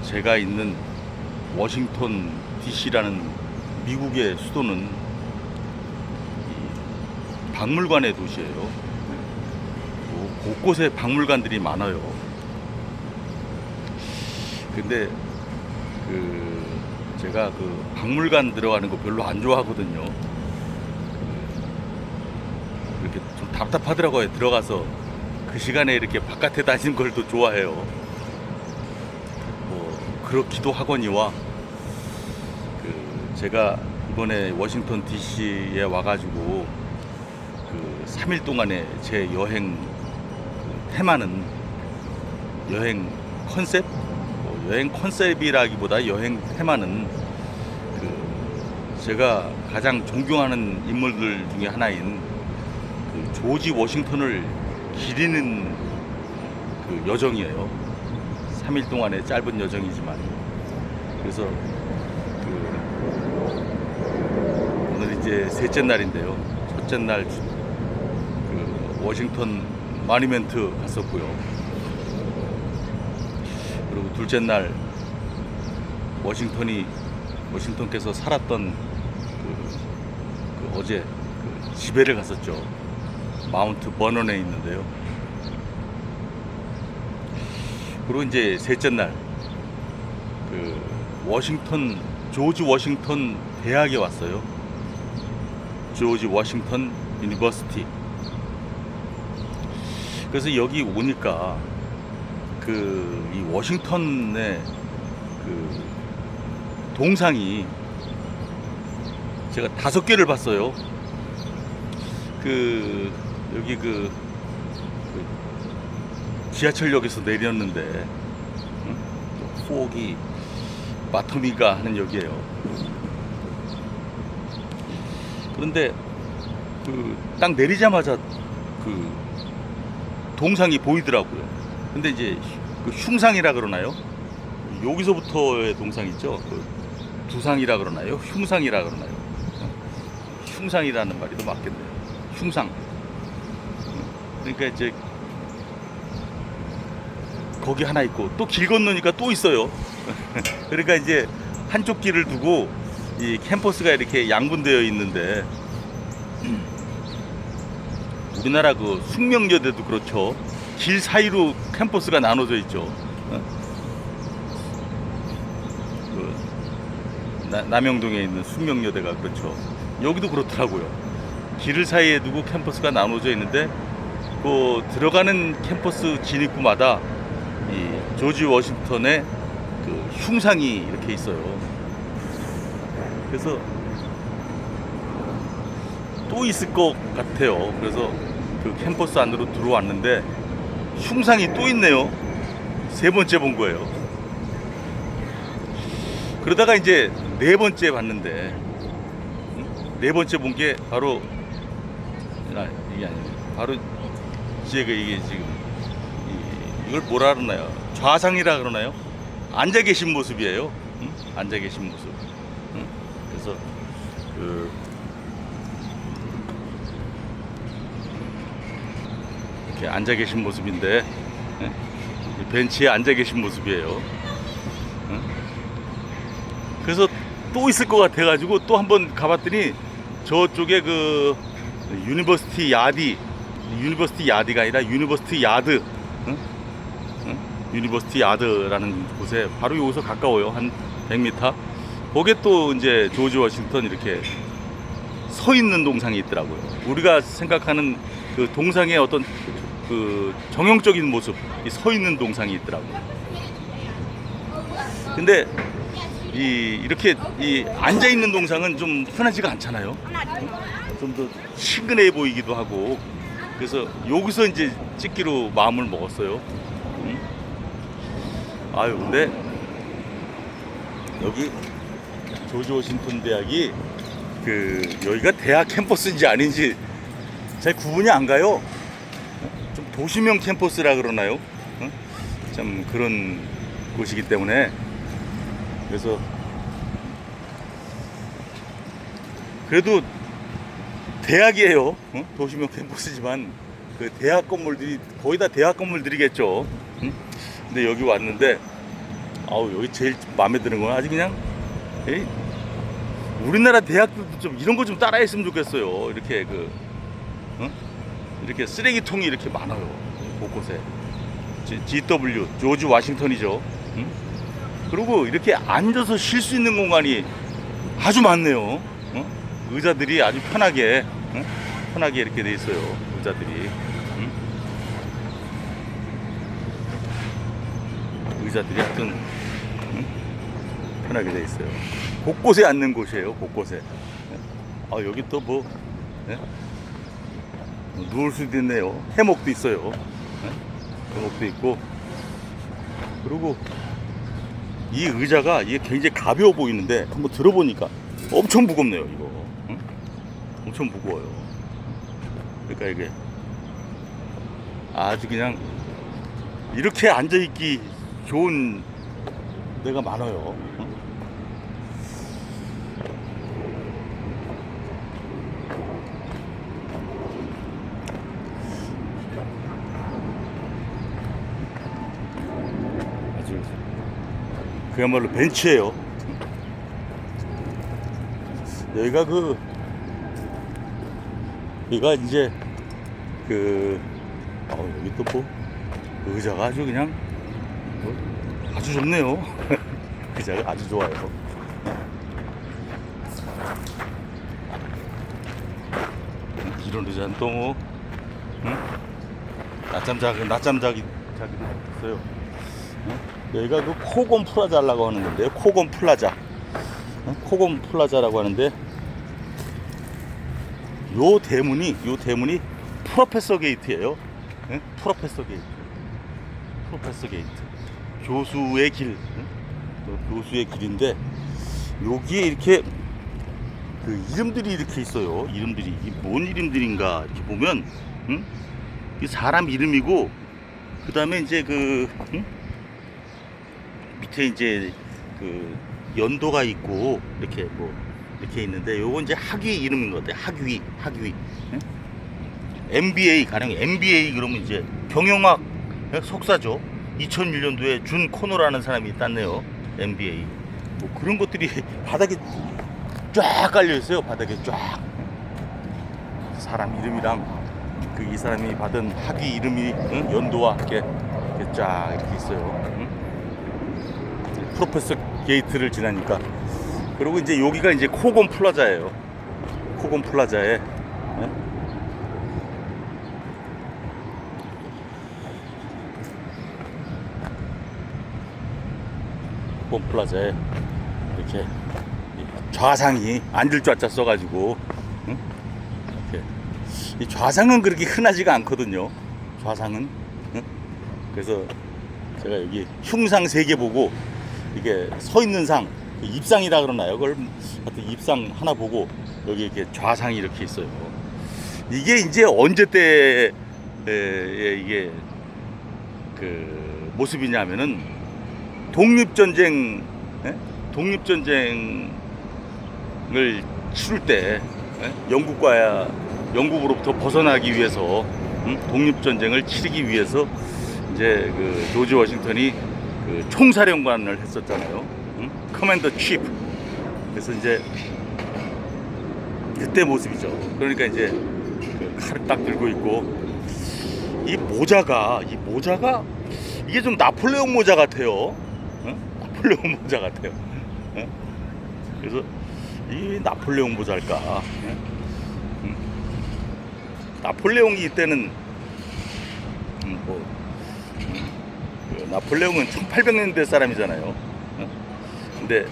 제가 있는 워싱턴 DC라는 미국의 수도는 박물관의 도시예요. 곳곳에 박물관들이 많아요. 근데 제가 박물관 들어가는 거 별로 안 좋아하거든요. 이렇게 좀 답답하더라고요. 들어가서 그 시간에 이렇게 바깥에 다니는 걸 더 좋아해요. 그렇기도 하거니와 제가 이번에 워싱턴 DC에 와가지고 3일 동안의 제 여행 테마는 여행 컨셉? 여행 컨셉이라기보다 여행 테마는 제가 가장 존경하는 인물들 중에 하나인 조지 워싱턴을 기리는 여정이에요. 3일 동안의 짧은 여정이지만. 그래서 오늘 이제 셋째 날인데요. 첫째 날 워싱턴 마니멘트 갔었고요. 그리고 둘째 날 워싱턴께서 살았던 어제 지배를 갔었죠. 마운트 버넌에 있는데요. 그리고 이제 셋째 날 조지 워싱턴 대학에 왔어요. 조지 워싱턴 유니버시티. 그래서 여기 오니까 이 워싱턴의 동상이 제가 5개를 봤어요. 여기 지하철역에서 내렸는데 포기 마토미가 하는 역이에요. 그런데 딱 내리자마자 동상이 보이더라고요. 근데 이제 흉상이라 그러나요? 여기서부터의 동상 있죠? 두상이라 그러나요? 흉상이라 그러나요? 흉상이라는 말이 더 맞겠네요. 흉상. 그러니까 이제 거기 하나 있고 또 길 건너니까 또 있어요. 그러니까 이제 한쪽 길을 두고 이 캠퍼스가 이렇게 양분되어 있는데 우리나라 숙명여대도 그렇죠. 길 사이로 캠퍼스가 나눠져 있죠. 남영동에 있는 숙명여대가 그렇죠. 여기도 그렇더라고요. 길을 사이에 두고 캠퍼스가 나눠져 있는데 들어가는 캠퍼스 진입구마다 이 조지 워싱턴의 흉상이 이렇게 있어요. 그래서 또 있을 것 같아요. 그래서 캠퍼스 안으로 들어왔는데 흉상이 또 있네요. 3번째 본 거예요. 그러다가 이제 4번째 봤는데 4번째 본 게 바로 이게 아니에요. 바로 이게 지금 이걸 뭐라 그러나요? 좌상이라 그러나요? 앉아 계신 모습이에요. 앉아 계신 모습. 그래서 이렇게 앉아 계신 모습인데 벤치에 앉아 계신 모습이에요. 그래서 또 있을 것 같아가지고 또 한번 가봤더니 저쪽에 유니버시티 야디가 아니라 유니버시티 야드, 유니버시티 야드라는 곳에 바로 여기서 가까워요. 한 100m. 거기에 또 이제 조지 워싱턴 이렇게 서 있는 동상이 있더라고요. 우리가 생각하는 동상의 어떤 정형적인 모습, 서 있는 동상이 있더라고요. 근데 이렇게 앉아 있는 동상은 좀 흔하지가 않잖아요. 좀 더 친근해 보이기도 하고. 그래서 여기서 이제 찍기로 마음을 먹었어요. 아유, 근데 여기 조지 워싱턴 대학이 여기가 대학 캠퍼스인지 아닌지 잘 구분이 안 가요. 좀 도시명 캠퍼스라 그러나요? 참 그런 곳이기 때문에. 그래서 그래도 대학이에요. 도시명 캠퍼스지만 대학 건물들이 거의 다 대학 건물들이겠죠. 근데 여기 왔는데 아우, 여기 제일 마음에 드는 건 아주 그냥, 에이, 우리나라 대학들도 좀 이런 거 좀 따라했으면 좋겠어요. 이렇게 어? 이렇게 쓰레기통이 이렇게 많아요. 곳곳에. GW, 조지 워싱턴이죠. 응? 그리고 이렇게 앉아서 쉴 수 있는 공간이 아주 많네요. 어? 의자들이 아주 편하게, 편하게 이렇게 돼 있어요. 의자들이. 응? 의자들이 하여튼, 편하게 돼 있어요. 곳곳에 앉는 곳이에요. 곳곳에. 아, 여기 또 뭐, 누울 수도 있네요. 해먹도 있어요. 해먹도 있고. 그리고 이 의자가 이게 굉장히 가벼워 보이는데 한번 들어보니까 엄청 무겁네요. 이거. 응? 엄청 무거워요. 그러니까 이게 아주 그냥 이렇게 앉아있기 좋은 데가 많아요. 응? 아주 그야말로 벤치예요. 여기가 여기가 이제 여기 또 뭐 의자가 아주 그냥 아주 좋네요. 의자가 아주 좋아요. 이런 의자는 또 뭐 낮잠 자기도 있어요. 여기가 코건 플라자라고 하는 건데요. 코건 플라자. 코건 플라자라고 하는데 요 대문이 프로페서 게이트예요. 프로페서 게이트. 프로페서 게이트. 교수의 길. 교수의 길인데 여기에 이렇게 이름들이 이렇게 있어요. 이름들이 뭔 이름들인가 이렇게 보면 이 사람 이름이고 그다음에 이제 밑에 이제 연도가 있고 이렇게 뭐 이렇게 있는데 요건 이제 학위 이름인 것 같아요. 학위. MBA 가령 MBA 그러면 이제 경영학 석사죠. 2001년도에 준 코노라는 사람이 땄네요. MBA. 뭐 그런 것들이 바닥에 쫙 깔려 있어요. 바닥에 쫙. 사람 이름이랑 이 사람이 받은 학위 이름이 연도와 함께 이렇게 쫙 이렇게 있어요. 프로페서 게이트를 지나니까. 그리고 이제 여기가 이제 코건 플라자예요. 코건 플라자에 코건 플라자에 이렇게 좌상이 앉을 좌자 써가지고 이렇게 이 좌상은 그렇게 흔하지가 않거든요. 좌상은. 그래서 제가 여기 흉상 3개 보고 이게 서 있는 상 입상이라 그러나요? 그걸 하여튼 입상 하나 보고 여기 이렇게 좌상이 이렇게 있어요. 이게 이제 언제 때에 이게 모습이냐면은 독립전쟁을 치룰 때 영국으로부터 벗어나기 위해서 독립전쟁을 치르기 위해서 이제 조지 워싱턴이 총사령관을 했었잖아요. 커맨더 치프. 그래서 이제 그때 모습이죠. 그러니까 이제 칼을 딱 들고 있고 이 모자가 이게 좀 나폴레옹 모자 같아요. 나폴레옹 모자 같아요. 그래서 이 나폴레옹 모자일까? 나폴레옹이 이때는 나폴레옹은 1800년대 사람이잖아요. 근데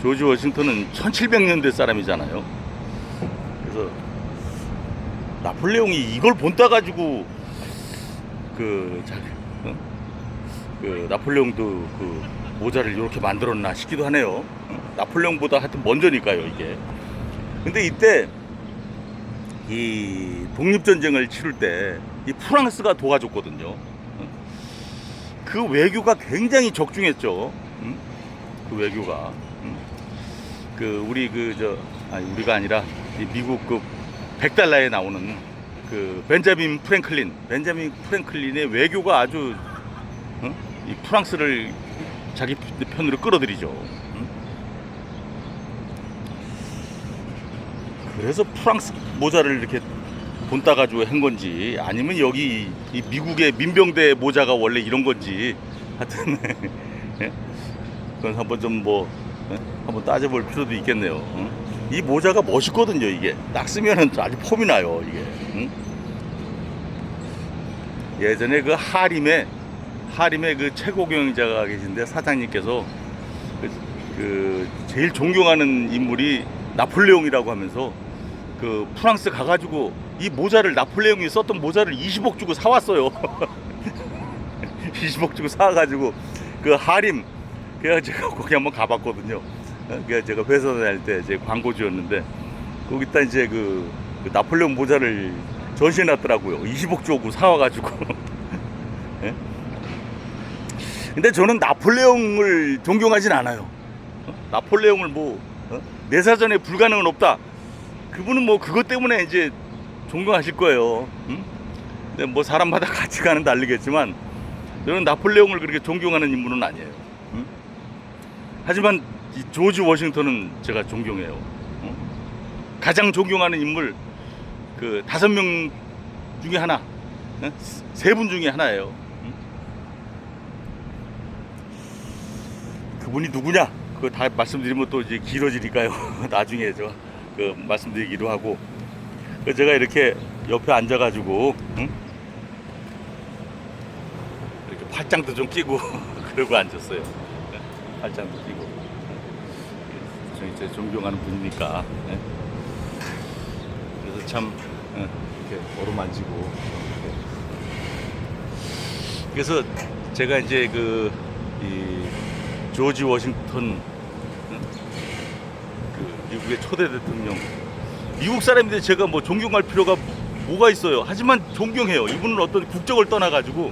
조지 워싱턴은 1700년대 사람이잖아요. 그래서 나폴레옹이 이걸 본따 가지고 나폴레옹도 모자를 이렇게 만들었나 싶기도 하네요. 나폴레옹보다 하여튼 먼저니까요, 이게. 근데 이때 이 독립전쟁을 치룰 때 이 프랑스가 도와줬거든요. 그 외교가 굉장히 적중했죠. 그 외교가. 우리가 아니라 미국 $100에 나오는 벤자민 프랭클린의 외교가 아주 이 프랑스를 자기 편으로 끌어들이죠. 그래서 프랑스 모자를 이렇게 돈 따가지고 한 건지, 아니면 여기 이 미국의 민병대 모자가 원래 이런 건지, 하여튼 예? 그건 한번 좀 한번 따져볼 필요도 있겠네요. 이 모자가 멋있거든요. 이게 딱 쓰면은 아주 폼이 나요. 이게 예전에 그 하림의 그 최고 경영자가 계신데, 사장님께서 그 제일 존경하는 인물이 나폴레옹이라고 하면서 그 프랑스 가가지고 이 모자를, 나폴레옹이 썼던 모자를 20억 주고 사왔어요. 20억 주고 사가지고 그 하림, 그래서 제가 거기 한번 가봤거든요. 그래서 제가 회사 다닐 때 제 광고주였는데, 거기다 이제 그 나폴레옹 모자를 전시해놨더라고요. 20억 주고 사와가지고. 예? 근데 저는 나폴레옹을 존경하진 않아요. 나폴레옹을 내 사전에 불가능은 없다. 그분은 그것 때문에 이제 존경하실 거예요. 근데 사람마다 가치관은 다르겠지만, 저는 나폴레옹을 그렇게 존경하는 인물은 아니에요. 하지만 이 조지 워싱턴은 제가 존경해요. 가장 존경하는 인물 그 5명 중에 하나, 3분 중에 하나예요. 그분이 누구냐? 그거 다 말씀드리면 또 이제 길어지니까요. 나중에 제가 말씀드리기로 하고, 제가 이렇게 옆에 앉아가지고 이렇게 팔짱도 좀 끼고 그러고 앉았어요. 팔짱도 끼고. 제 존경하는 분이니까. 그래서 참 이렇게 어루만지고. 그래서 제가 이제 이 조지 워싱턴, 그 미국의 초대 대통령, 미국 사람인데 제가 존경할 필요가 뭐가 있어요. 하지만 존경해요. 이분은 어떤 국적을 떠나가지고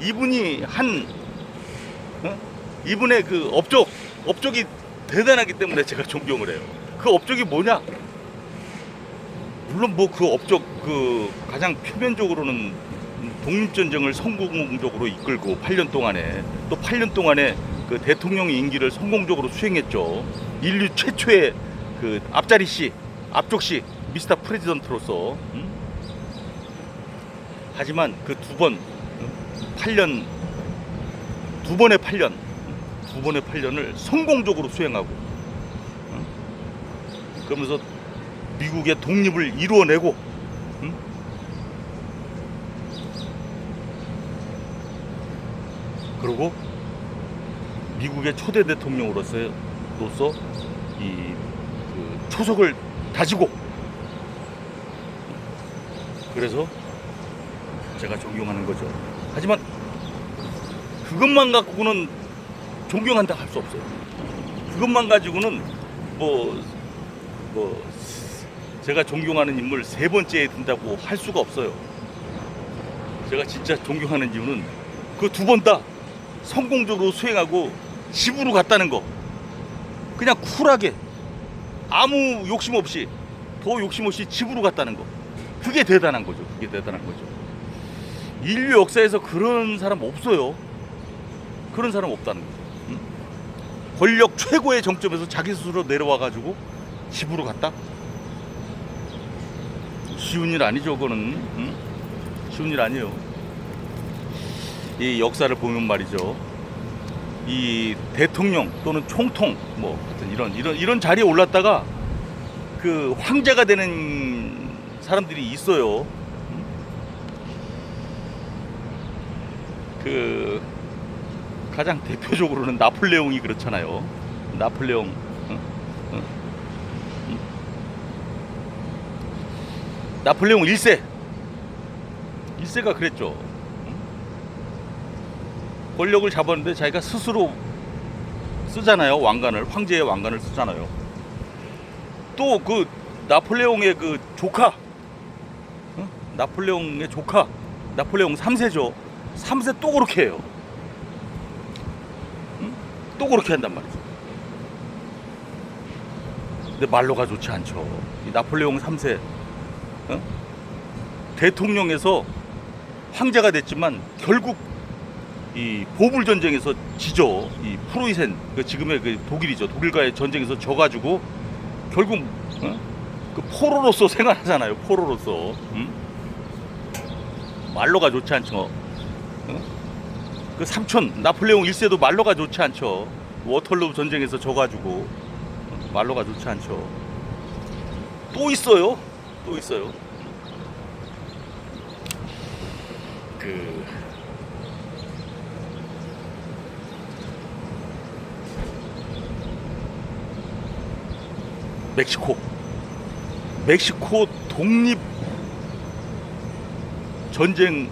이분이 이분의 그 업적이 대단하기 때문에 제가 존경을 해요. 그 업적이 뭐냐? 물론 그 업적, 가장 표면적으로는 독립전쟁을 성공적으로 이끌고 8년 동안에, 또 8년 동안에 그 대통령의 임기를 성공적으로 수행했죠. 인류 최초의 그 앞쪽시 미스터 프레지던트로서. 하지만 그 두 번의 8년을 성공적으로 수행하고, 그러면서 미국의 독립을 이루어내고, 그리고 미국의 초대 대통령으로서 이 초석을 다지고, 그래서 제가 존경하는 거죠. 하지만 그것만 갖고는 존경한다 할 수 없어요. 그것만 가지고는 제가 존경하는 인물 3번째에 든다고 할 수가 없어요. 제가 진짜 존경하는 이유는 그 2번 다 성공적으로 수행하고 집으로 갔다는 거. 그냥 쿨하게, 아무 욕심 없이 집으로 갔다는 거. 그게 대단한 거죠. 인류 역사에서 그런 사람 없어요. 그런 사람 없다는 거죠. 권력 최고의 정점에서 자기 스스로 내려와가지고 집으로 갔다? 쉬운 일 아니죠. 그거는 쉬운 일 아니에요. 이 역사를 보면 말이죠, 이 대통령 또는 총통 하여튼 이런 자리에 올랐다가 그 황제가 되는 사람들이 있어요. 그 가장 대표적으로는 나폴레옹이 그렇잖아요. 나폴레옹 나폴레옹 1세가 그랬죠. 권력을 잡았는데 자기가 스스로 쓰잖아요. 황제의 왕관을 쓰잖아요. 또 그 나폴레옹의 그 조카, 나폴레옹의 조카, 나폴레옹 3세죠. 3세 또 그렇게 해요. 또 그렇게 한단 말이죠. 근데 말로가 좋지 않죠. 이 나폴레옹 3세 대통령에서 황제가 됐지만 결국 이 보불 전쟁에서 지죠. 이 프로이센 그 지금의 그 독일이죠. 독일과의 전쟁에서 져가지고 결국 그 포로로서 생활하잖아요. 포로로서 말로가 좋지 않죠. 그 삼촌 나폴레옹 1세도 말로가 좋지 않죠. 워털루 전쟁에서 져가지고 말로가 좋지 않죠. 또 있어요. 또 있어요. 그 멕시코 독립 전쟁에서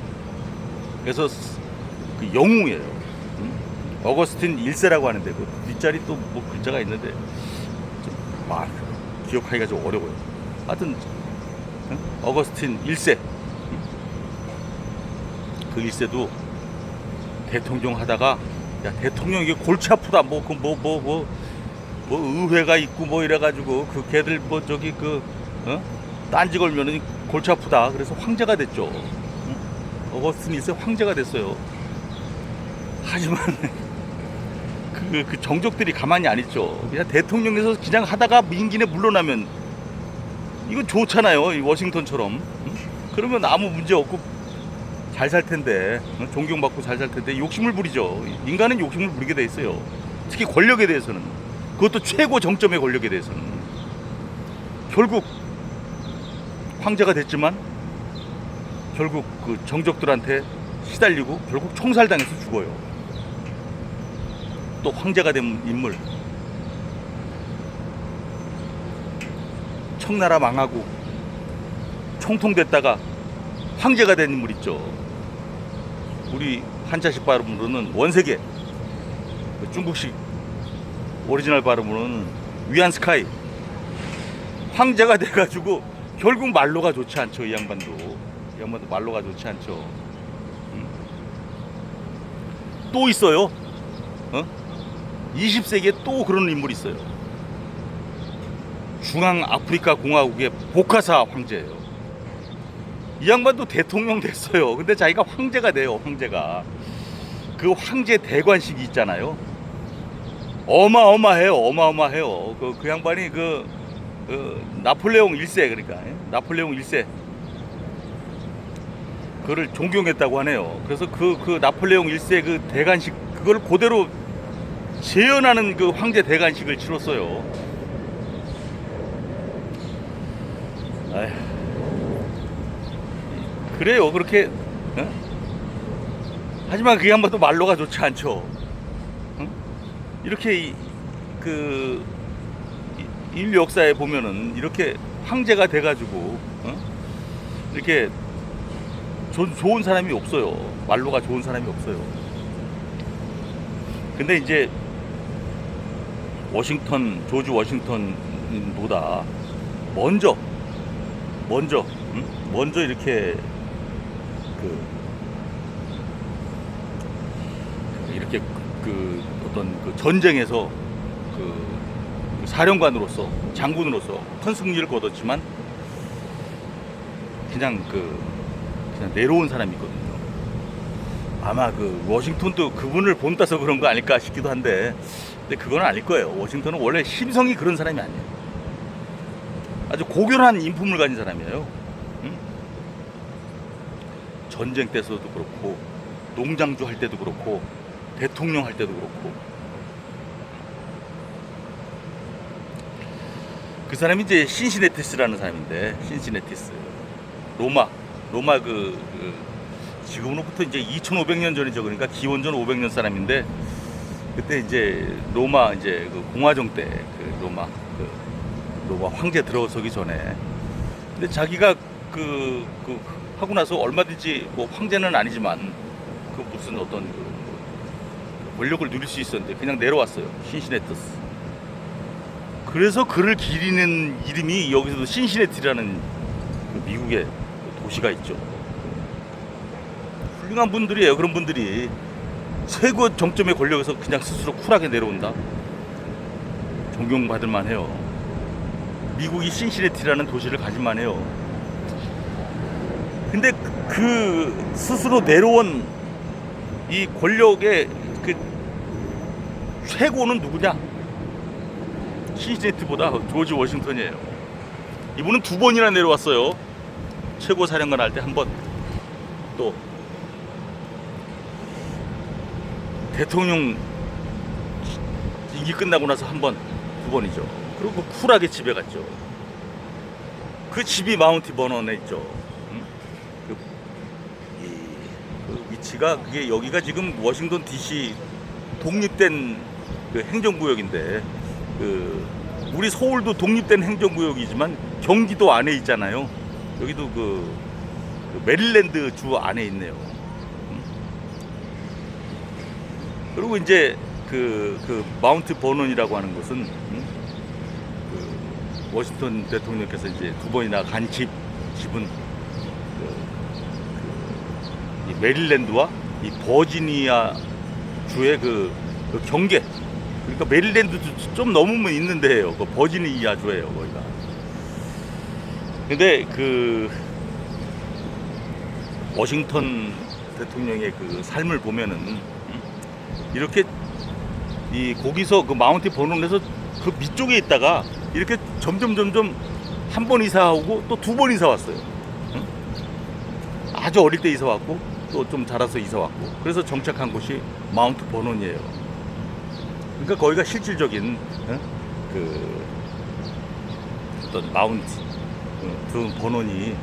그 영웅이에요. 어거스틴 1세라고 하는데 그 뒷자리 또 뭐 글자가 있는데 좀 기억하기가 좀 어려워요. 하여튼 어거스틴 1세 그 1세도 대통령 하다가 야 대통령 이게 골치 아프다 뭐 의회가 있고 뭐 이래가지고 그 걔들 뭐 저기 그 딴지 걸면은 골치 아프다 그래서 황제가 됐죠. 어거스틴 1세 황제가 됐어요. 하지만 그 정족들이 가만히 안 있죠. 그냥 대통령에서 그냥 하다가 임기에 물러나면 이거 좋잖아요. 이 워싱턴처럼. 그러면 아무 문제 없고 잘 살 텐데 존경받고 잘 살 텐데 욕심을 부리죠. 인간은 욕심을 부리게 돼 있어요. 특히 권력에 대해서는. 그것도 최고 정점의 권력에 대해서는. 결국 황제가 됐지만 결국 그 정족들한테 시달리고 결국 총살당해서 죽어요. 또 황제가 된 인물 청나라 망하고 총통됐다가 황제가 된 인물 있죠. 우리 한자식 발음으로는 원세계, 중국식 오리지널 발음으로는 위안스카이. 황제가 돼가지고 결국 말로가 좋지 않죠. 이 양반도 말로가 좋지 않죠. 또 있어요. 20세기에 또 그런 인물이 있어요. 중앙아프리카 공화국의 보카사 황제예요. 이 양반도 대통령 됐어요. 근데 자기가 황제가 돼요. 황제가. 그 황제 대관식이 있잖아요. 어마어마해요. 그 양반이 그 나폴레옹 1세 그러니까 나폴레옹 1세 그를 존경했다고 하네요. 그래서 그 나폴레옹 1세 그 대관식 그걸 그대로 재현하는 그 황제 대관식을 치렀어요. 아휴. 그래요. 그렇게 하지만 그 양반도 말로가 좋지 않죠. 이렇게 그 인류 역사에 보면은 이렇게 황제가 돼가지고 이렇게 좋은 사람이 없어요. 말로가 좋은 사람이 없어요. 근데 이제 조지 워싱턴보다 먼저 이렇게 이렇게 어떤 그 전쟁에서 그 사령관으로서 장군으로서 큰 승리를 거뒀지만 그냥 내려온 사람이 있거든요. 아마 그 워싱턴도 그분을 본따서 그런 거 아닐까 싶기도 한데, 근데 그건 아닐 거예요. 워싱턴은 원래 심성이 그런 사람이 아니에요. 아주 고결한 인품을 가진 사람이에요. 전쟁 때서도 그렇고, 농장주 할 때도 그렇고, 대통령 할 때도 그렇고. 그 사람이 이제 신시내티스라는 사람인데, 신시내티스. 로마 지금으로부터 이제 2500년 전이죠. 그러니까 기원전 500년 사람인데, 그때 이제 로마 이제 그 공화정 때 로마 황제 들어서기 전에. 근데 자기가 하고 나서 얼마든지 뭐 황제는 아니지만 그 무슨 어떤 권력을 누릴 수 있었는데 그냥 내려왔어요. 신시내티스. 그래서 그를 기리는 이름이 여기서도 신시내티라는 그 미국의 도시가 있죠. 훌륭한 분들이에요. 그런 분들이 최고 정점의 권력에서 그냥 스스로 쿨하게 내려온다. 존경받을 만해요. 미국이 신시내티라는 도시를 가질 만해요. 근데 그 스스로 내려온 이 권력의 그 최고는 누구냐? 신시내티보다 조지 워싱턴이에요. 이분은 2번이나 내려왔어요. 최고 사령관 할 때 한 번, 또 대통령 임기 끝나고 나서 한 번, 2번이죠. 그리고 쿨하게 집에 갔죠. 그 집이 마운트 버넌에 있죠. 그 위치가 그게 여기가 지금 워싱턴 DC 독립된 그 행정구역인데, 그 우리 서울도 독립된 행정구역이지만 경기도 안에 있잖아요. 여기도 그 메릴랜드 주 안에 있네요. 그리고 이제 그 마운트 버논이라고 하는 곳은 그 워싱턴 대통령께서 이제 2번이나 간 집은 이 메릴랜드와 이 버지니아 주의 그 경계, 그러니까 메릴랜드 좀 넘으면 있는 데예요. 그 버지니아 주예요, 거기가. 근데 그 워싱턴 대통령의 그 삶을 보면은 이렇게 이 거기서 그 마운트 버논에서 그 밑쪽에 있다가 이렇게 점점 한 번 이사하고 또 2번 이사 왔어요. 아주 어릴 때 이사 왔고 또 좀 자라서 이사 왔고, 그래서 정착한 곳이 마운트 버논이에요. 그러니까 거기가 실질적인 그 어떤 마운트 버논이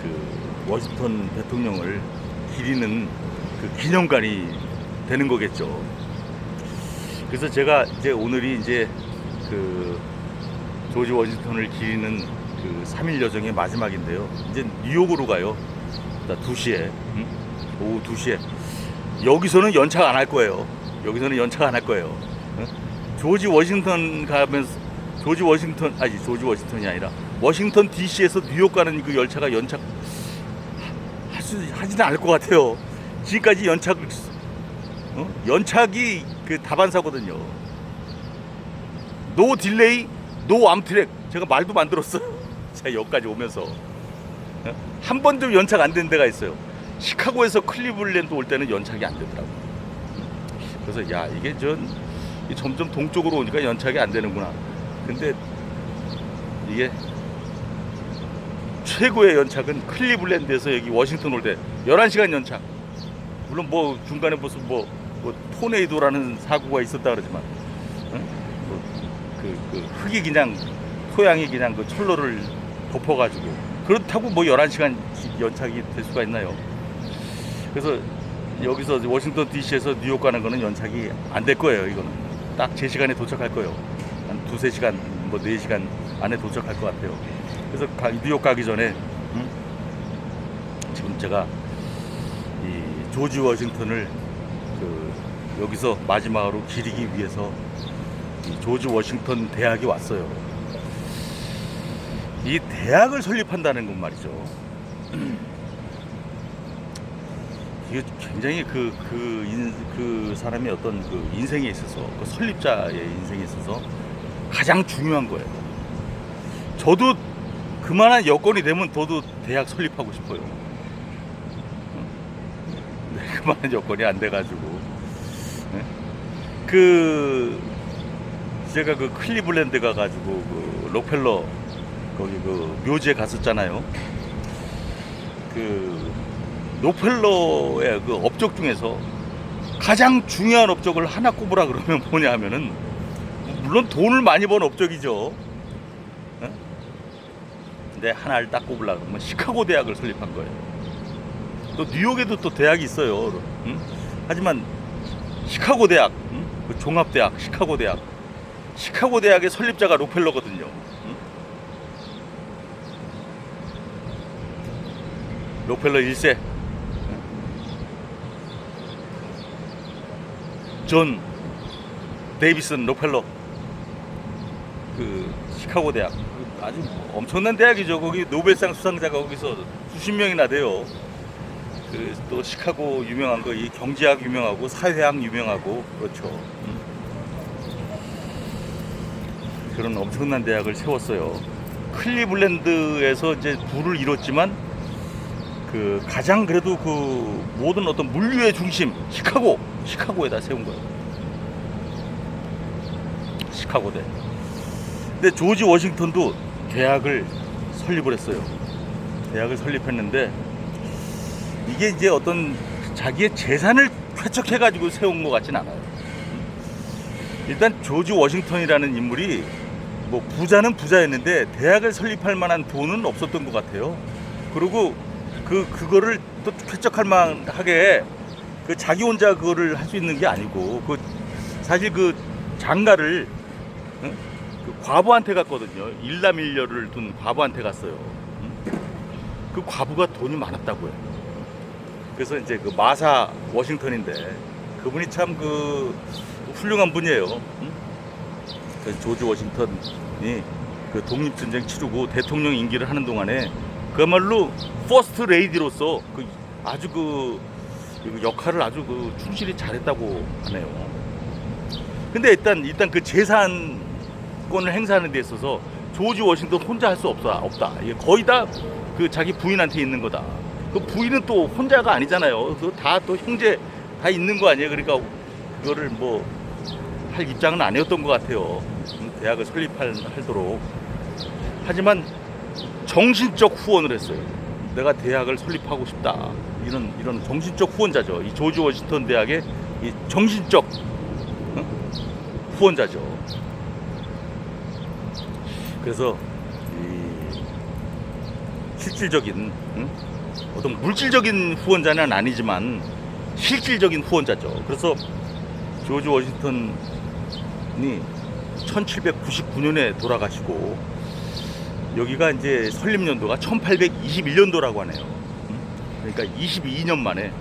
그 워싱턴 대통령을 기리는 그 기념관이 되는 거겠죠. 그래서 제가 이제 오늘이 이제 그 조지 워싱턴을 기리는 그 3일 여정의 마지막인데요. 이제 뉴욕으로 가요. 2시에 오후 2시에. 여기서는 연착 안 할 거예요. 여기서는 연착 안 할 거예요. 조지 워싱턴 가면서 조지 워싱턴이 아니라 워싱턴 DC에서 뉴욕 가는 그 열차가 하지는 않을 것 같아요. 지금까지 연착이 그 다반사거든요. 노 딜레이, 노 암트랙. 제가 말도 만들었어요. 제가 여기까지 오면서 한 번도 연착 안 된 데가 있어요. 시카고에서 클리블랜드 올 때는 연착이 안 되더라고요. 그래서 야, 이게 점점 동쪽으로 오니까 연착이 안 되는구나. 근데 이게 최고의 연착은 클리블랜드에서 여기 워싱턴 올 때 11시간 연착. 물론 뭐 중간에 무슨 뭐 토네이도라는 사고가 있었다 그러지만 그 흙이 그냥 토양이 그냥 그 철로를 덮어가지고, 그렇다고 뭐 11시간 연착이 될 수가 있나요? 그래서 여기서 워싱턴 DC에서 뉴욕 가는 거는 연착이 안 될 거예요. 이거는 딱 제 시간에 도착할 거예요. 한 2-3시간, 뭐 4시간 안에 도착할 것 같아요. 그래서 뉴욕 가기 전에 지금 제가 이 조지 워싱턴을 여기서 마지막으로 기리기 위해서 이 조지 워싱턴 대학에 왔어요. 이 대학을 설립한다는 건 말이죠. 이게 굉장히 그 사람의 어떤 그 인생에 있어서, 그 설립자의 인생에 있어서 가장 중요한 거예요. 저도 그만한 여건이 되면 저도 대학 설립하고 싶어요. 그만한 여건이 안 돼가지고. 제가 그 클리블랜드 가가지고 그 록펠러 거기 그 묘지에 갔었잖아요. 그 록펠러의 그 업적 중에서 가장 중요한 업적을 하나 꼽으라 그러면 뭐냐 하면은, 물론 돈을 많이 번 업적이죠. 근데 하나를 딱 꼽으라 그러면 시카고 대학을 설립한 거예요. 또 뉴욕에도 또 대학이 있어요. 하지만 시카고 대학, 그 종합대학 시카고 대학의 설립자가 록펠러거든요. 록펠러 1세, 존 데이비슨 록펠러, 그 시카고 대학 아주 엄청난 대학이죠. 거기 노벨상 수상자가 거기서 수십 명이나 돼요. 또 시카고 유명한 거, 이 경제학 유명하고 사회학 유명하고, 그렇죠. 그런 엄청난 대학을 세웠어요. 클리블랜드에서 이제 부를 이뤘지만 그 가장 그래도 그 모든 어떤 물류의 중심 시카고에다 세운 거예요. 시카고대. 근데 조지 워싱턴도 대학을 설립을 했어요. 대학을 설립했는데 이게 이제 어떤 자기의 재산을 쾌척해 가지고 세운 것 같진 않아요. 일단 조지 워싱턴이라는 인물이 뭐 부자는 부자였는데 대학을 설립할 만한 돈은 없었던 것 같아요. 그리고 그거를 또 쾌척할 만하게 그 자기 혼자 그거를 할 수 있는 게 아니고 그 사실 그 장가를 그 과부한테 갔거든요. 일남일녀를 둔 과부한테 갔어요. 그 과부가 돈이 많았다고요. 그래서 이제 그 마사 워싱턴인데 그분이 참 그 훌륭한 분이에요. 그래서 조지 워싱턴이 그 독립전쟁 치르고 대통령 임기를 하는 동안에 그야말로 퍼스트 레이디로서 그 아주 그 역할을 아주 그 충실히 잘했다고 하네요. 근데 일단 그 재산권을 행사하는 데 있어서 조지 워싱턴 혼자 할 수 없다. 이게 거의 다 그 자기 부인한테 있는 거다. 그 부인은 또 혼자가 아니잖아요. 그 다 또 형제 다 있는 거 아니에요. 그러니까 그거를 뭐 할 입장은 아니었던 것 같아요. 대학을 설립하도록. 하지만 정신적 후원을 했어요. 내가 대학을 설립하고 싶다. 이런 정신적 후원자죠. 이 조지 워싱턴 대학의 이 정신적 후원자죠. 그래서 이 실질적인 어떤 물질적인 후원자는 아니지만 실질적인 후원자죠. 그래서 조지 워싱턴이 1799년에 돌아가시고 여기가 이제 설립연도가 1821년도라고 하네요. 그러니까 22년 만에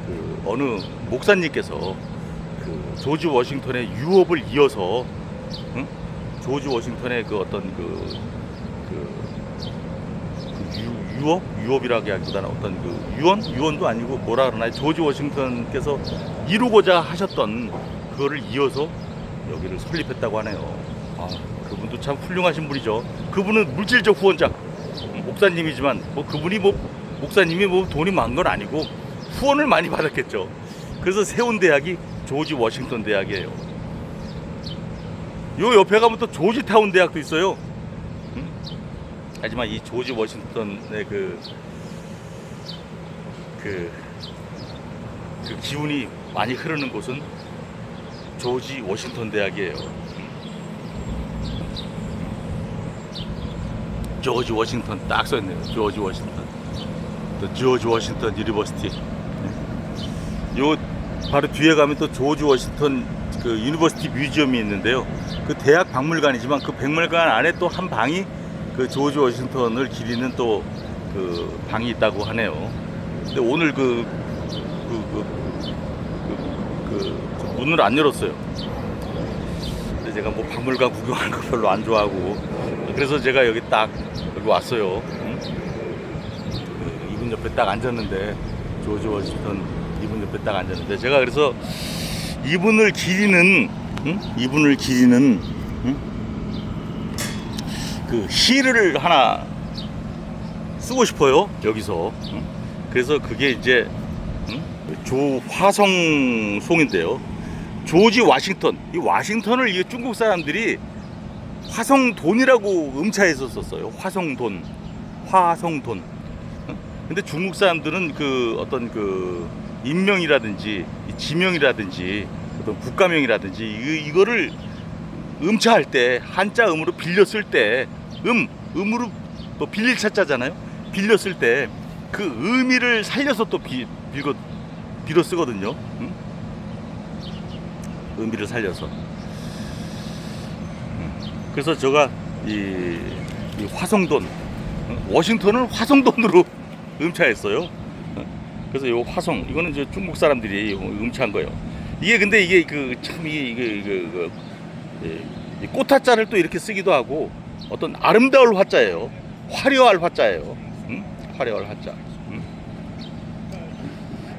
그 어느 목사님께서 그 조지 워싱턴의 유업을 이어서 조지 워싱턴의 그 어떤 유업이라고 하기보다는 어떤 그 유언도 아니고 뭐라 그러나 조지 워싱턴께서 이루고자 하셨던 그거를 이어서 여기를 설립했다고 하네요. 아, 그분도 참 훌륭하신 분이죠. 그분은 물질적 후원자, 목사님이지만 뭐 그분이 뭐 목사님이 뭐 돈이 많은 건 아니고 후원을 많이 받았겠죠. 그래서 세운 대학이 조지 워싱턴 대학이에요. 요 옆에 가면 또 조지타운 대학도 있어요. 하지만 이 조지 워싱턴의 그 기운이 많이 흐르는 곳은 조지 워싱턴 대학이에요. 조지 워싱턴 딱 써있네요. 조지 워싱턴. 또 조지 워싱턴 유니버시티. 요 바로 뒤에 가면 또 조지 워싱턴 그 유니버시티 뮤지엄이 있는데요. 그 대학 박물관이지만 그 박물관 안에 또 한 방이 그 조지 워싱턴을 기리는 또 그 방이 있다고 하네요. 근데 오늘 문을 안 열었어요. 근데 제가 뭐 박물관 구경하는 거 별로 안 좋아하고 그래서 제가 여기 왔어요. 이분 옆에 딱 앉았는데 조지 워싱턴 이분 옆에 딱 앉았는데 제가 그래서 이분을 기리는 그 시를 하나 쓰고 싶어요. 여기서. 그래서 그게 이제 조화성송인데요. 조지 워싱턴. 이 워싱턴을 이 중국 사람들이 화성돈이라고 음차해서 썼어요. 화성돈. 근데 중국 사람들은 그 어떤 그 인명이라든지 지명이라든지 어떤 국가명이라든지 이거를 음차할 때 한자 음으로 빌렸을 때 음으로 또 빌릴 차자잖아요. 빌렸을 때 그 의미를 살려서 또 빌어 쓰거든요. 의미를 살려서. 그래서 제가 이 화성돈, 워싱턴을 화성돈으로 음차했어요. 그래서 이 화성, 이거는 이제 중국 사람들이 음차한 거예요. 이게 근데 이게 꽃화자를 또 이렇게 쓰기도 하고 어떤 아름다울 화자예요. 화려할 화자예요. 화려할 화자.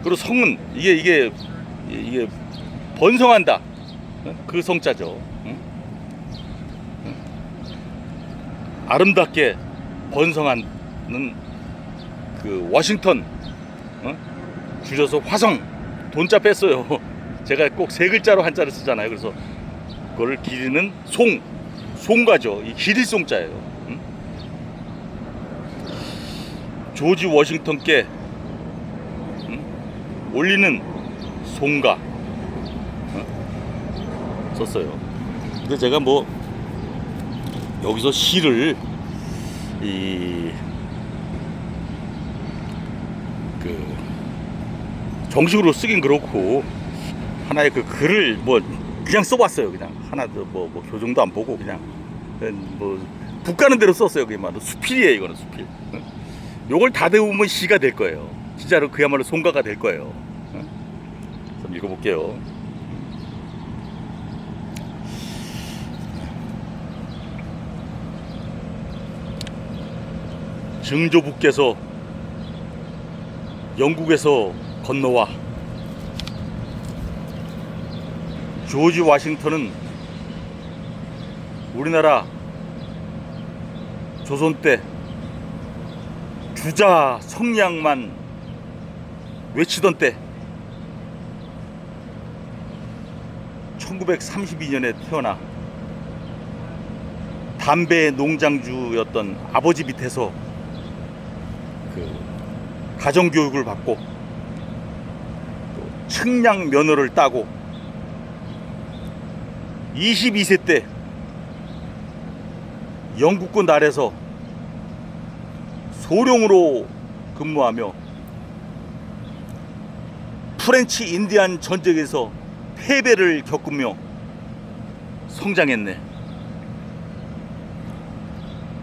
그리고 성은 이게 번성한다. 그 성자죠. 아름답게 번성하는 그 워싱턴 줄여서 화성. 돈자 뺐어요. 제가 꼭 세 글자로 한자를 쓰잖아요. 그래서 그걸 기리는 송가죠. 이 기릴 송자예요. 조지 워싱턴께 올리는 송가 썼어요. 근데 제가 뭐 여기서 시를 정식으로 쓰긴 그렇고 하나의 그 글을 뭐 그냥 써봤어요. 그냥 하나도 뭐 교정도 안 보고 그냥 뭐 북가는 대로 썼어요. 그야말로 수필이에요. 이거는 수필. 요걸 다듬으면 시가 될 거예요. 진짜로 그야말로 송가가 될 거예요. 좀 읽어볼게요. 증조부께서 영국에서 건너와 조지 워싱턴은 우리나라 조선 때 주자 성량만 외치던 때 1932년에 태어나 담배 농장주였던 아버지 밑에서 가정교육을 받고 또 측량 면허를 따고 22세 때 영국군 아래서 소령으로 근무하며 프렌치 인디안 전쟁에서 패배를 겪으며 성장했네.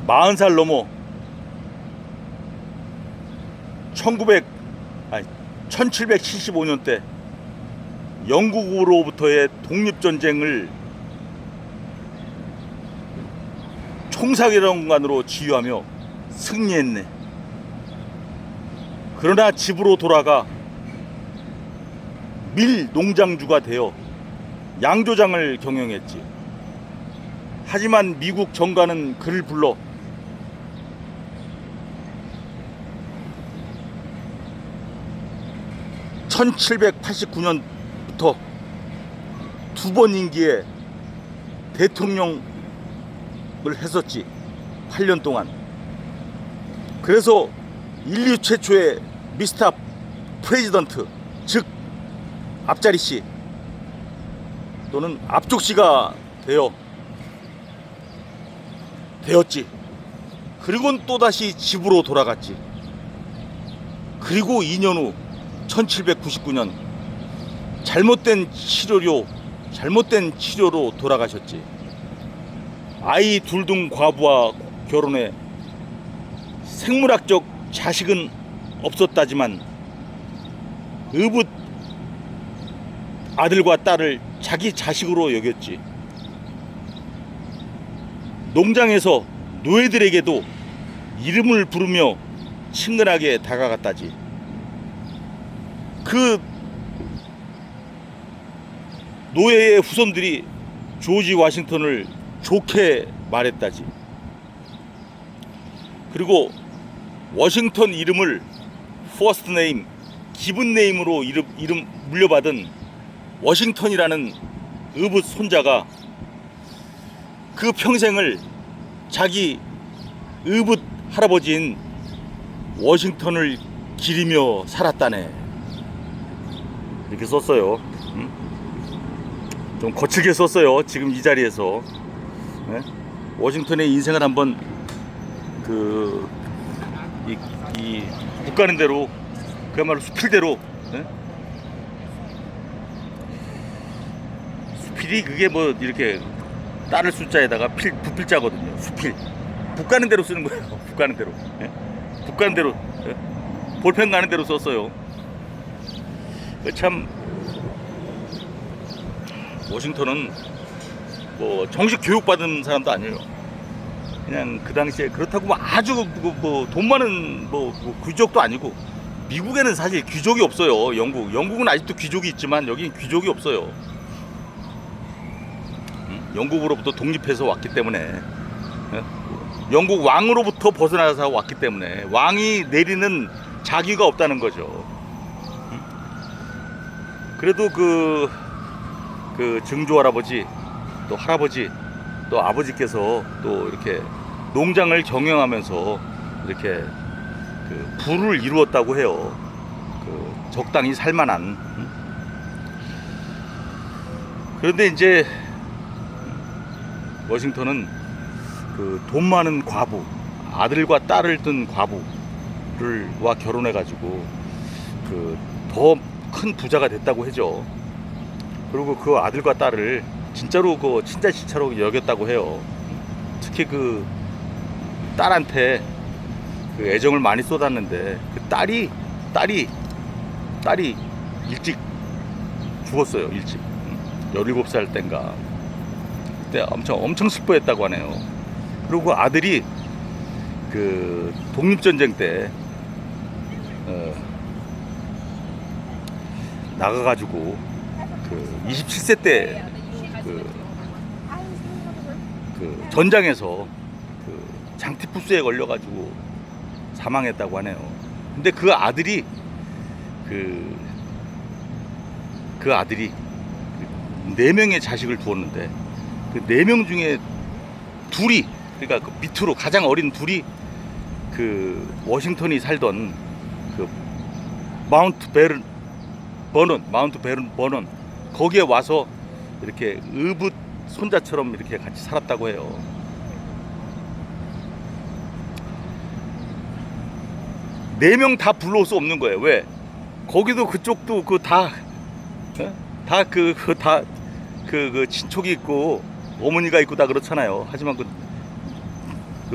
40살 넘어 1775년 때 영국으로부터의 독립전쟁을 총사령관으로 지휘하며 승리했네. 그러나 집으로 돌아가 밀 농장주가 되어 양조장을 경영했지. 하지만 미국 정가는 그를 불러 1789년부터 두 번 임기에 대통령을 했었지. 8년 동안. 그래서 인류 최초의 미스터 프레지던트, 즉 앞자리씨 또는 앞쪽씨가 되었지. 그리고는 또다시 집으로 돌아갔지. 그리고 2년 후 1799년 잘못된 치료로 돌아가셨지. 아이 둘 둔 과부와 결혼해 생물학적 자식은 없었다지만 의붓 아들과 딸을 자기 자식으로 여겼지. 농장에서 노예들에게도 이름을 부르며 친근하게 다가갔다지. 그 노예의 후손들이 조지 워싱턴을 좋게 말했다지. 그리고 워싱턴 이름을 퍼스트 네임, 기분 네임으로 이름 물려받은 워싱턴이라는 의붓 손자가 그 평생을 자기 의붓 할아버지인 워싱턴을 기리며 살았다네. 이렇게 썼어요. 좀 거칠게 썼어요. 지금 이 자리에서. 네? 워싱턴의 인생을 한번 이 묵가는 대로, 그야말로 수필대로. 네? 수필이 그게 뭐 이렇게 따를 숫자에다가 부필자거든요. 수필. 북가는 대로 쓰는 거예요. 북가는 대로. 네? 북가는 대로. 네? 볼펜 가는 대로 썼어요. 참 워싱턴은 뭐 정식 교육받은 사람도 아니에요. 그냥 그 당시에 그렇다고 뭐 아주 뭐 돈 많은 뭐 귀족도 아니고. 미국에는 사실 귀족이 없어요. 영국은 아직도 귀족이 있지만 여긴 귀족이 없어요. 영국으로부터 독립해서 왔기 때문에, 영국 왕으로부터 벗어나서 왔기 때문에 왕이 내리는 자기가 없다는 거죠. 그래도 그 증조 할아버지 또 할아버지 또 아버지께서 또 이렇게 농장을 경영하면서 이렇게 그 부를 이루었다고 해요. 그 적당히 살만한. 그런데 이제 워싱턴은 그 돈 많은 과부, 아들과 딸을 둔 과부와 결혼해가지고 그 더 큰 부자가 됐다고 하죠. 그리고 그 아들과 딸을 진짜로 그 친자식처럼 여겼다고 해요. 특히 그 딸한테 그 애정을 많이 쏟았는데 그 딸이 일찍 죽었어요. 일찍 17살 땐가. 그때 엄청 슬퍼했다고 하네요. 그리고 아들이 그 독립전쟁 때 나가가지고 그 27세 때 그 전장에서 그 장티푸스에 걸려가지고 사망했다고 하네요. 근데 그 아들이 그 아들이 4명의 자식을 두었는데 그 4명 중에 둘이, 그러니까 그 밑으로 가장 어린 둘이 그 워싱턴이 살던 그 마운트 베른 거기에 와서 이렇게 의붓 손자처럼 이렇게 같이 살았다고 해요. 네 명 다 불러올 수 없는 거예요. 왜? 거기도 그쪽도 그 친척이 있고 어머니가 있고 다 그렇잖아요. 하지만 그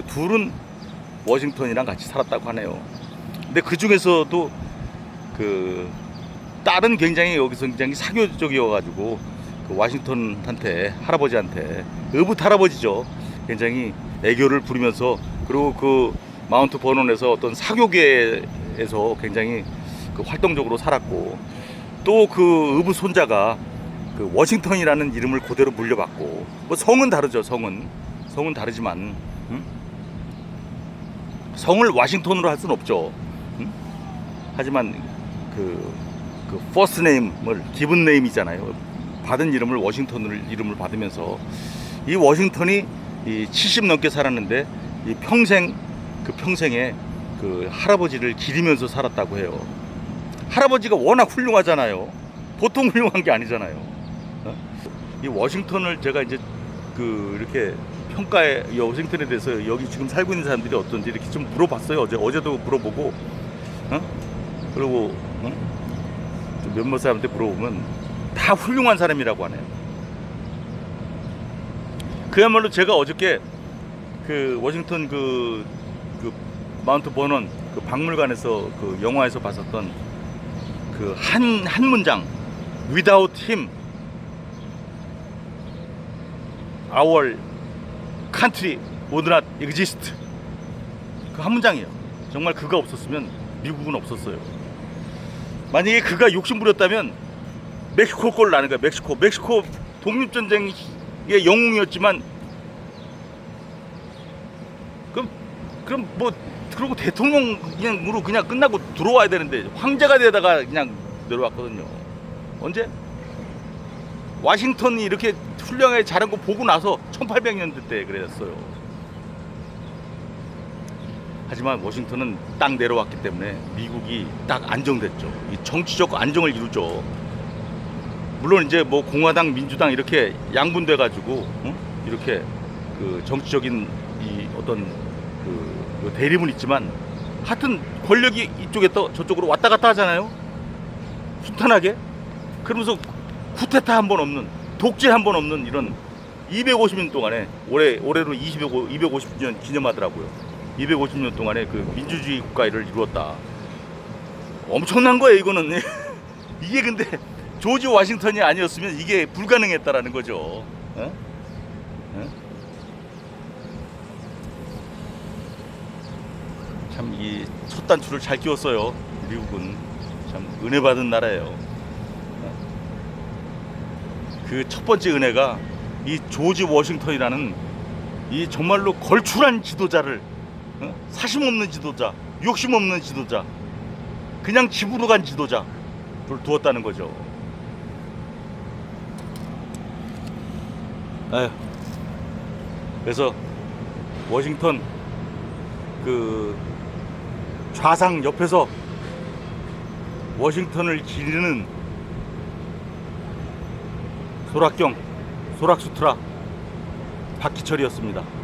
둘은 워싱턴이랑 같이 살았다고 하네요. 근데 그 중에서도 그 딸은 여기서 굉장히 사교적이어가지고 그 워싱턴한테, 할아버지한테, 의붓 할아버지죠, 굉장히 애교를 부리면서, 그리고 그 마운트 버논에서 어떤 사교계에서 굉장히 그 활동적으로 살았고, 또 그 의붓 손자가 그 워싱턴이라는 이름을 그대로 물려받고, 뭐 성은 다르죠. 성은 다르지만 성을 워싱턴으로 할 수는 없죠. 하지만 그 퍼스트 네임을 기본 네임이잖아요. 받은 이름을 워싱턴을 이름을 받으면서 이 워싱턴이 이 70 넘게 살았는데 이 평생에 그 할아버지를 기리면서 살았다고 해요. 할아버지가 워낙 훌륭하잖아요. 보통 훌륭한 게 아니잖아요. 이 워싱턴을 제가 이제 그 이렇게 평가에, 이 워싱턴에 대해서 여기 지금 살고 있는 사람들이 어떤지 이렇게 좀 물어봤어요. 어제도 물어보고, 그리고 좀 몇몇 사람한테 물어보면 다 훌륭한 사람이라고 하네요. 그야말로 제가 어저께 그 워싱턴 그 마운트 버논 그 박물관에서 그 영화에서 봤었던 그 한 문장, Without him, our country would not exist. 그 한 문장이에요. 정말 그가 없었으면 미국은 없었어요. 만약에 그가 욕심 부렸다면 멕시코 꼴 나는 거야. 멕시코 독립전쟁의 영웅이었지만, 그럼 뭐 그러고 대통령으로 그냥 끝나고 들어와야 되는데 황제가 되다가 그냥 내려왔거든요. 언제? 워싱턴이 이렇게 훌륭하게 자란 거 보고 나서 1800년대 때 그랬어요. 하지만 워싱턴은 딱 내려왔기 때문에 미국이 딱 안정됐죠. 이 정치적 안정을 이루죠. 물론 이제 뭐 공화당, 민주당 이렇게 양분돼 가지고 이렇게 그 정치적인 이 어떤 그 대립은 있지만, 하여튼 권력이 이쪽에 또 저쪽으로 왔다 갔다 하잖아요. 순탄하게. 그러면서 쿠데타 한 번 없는, 독재 한 번 없는 이런 250년 동안에, 올해로 250년 기념하더라고요. 250년 동안에 그 민주주의 국가를 이루었다. 엄청난 거예요, 이거는. 이게 근데 조지 워싱턴이 아니었으면 이게 불가능했다라는 거죠. 참 이 첫 단추를 잘 끼웠어요. 미국은 참 은혜 받은 나라예요. 그 첫 번째 은혜가 이 조지 워싱턴이라는 이 정말로 걸출한 지도자를, 사심 없는 지도자, 욕심 없는 지도자, 그냥 집으로 간 지도자를 두었다는 거죠. 아휴. 그래서 워싱턴 그 좌상 옆에서 워싱턴을 기르는 소락경, 소락수트라 박희철이었습니다.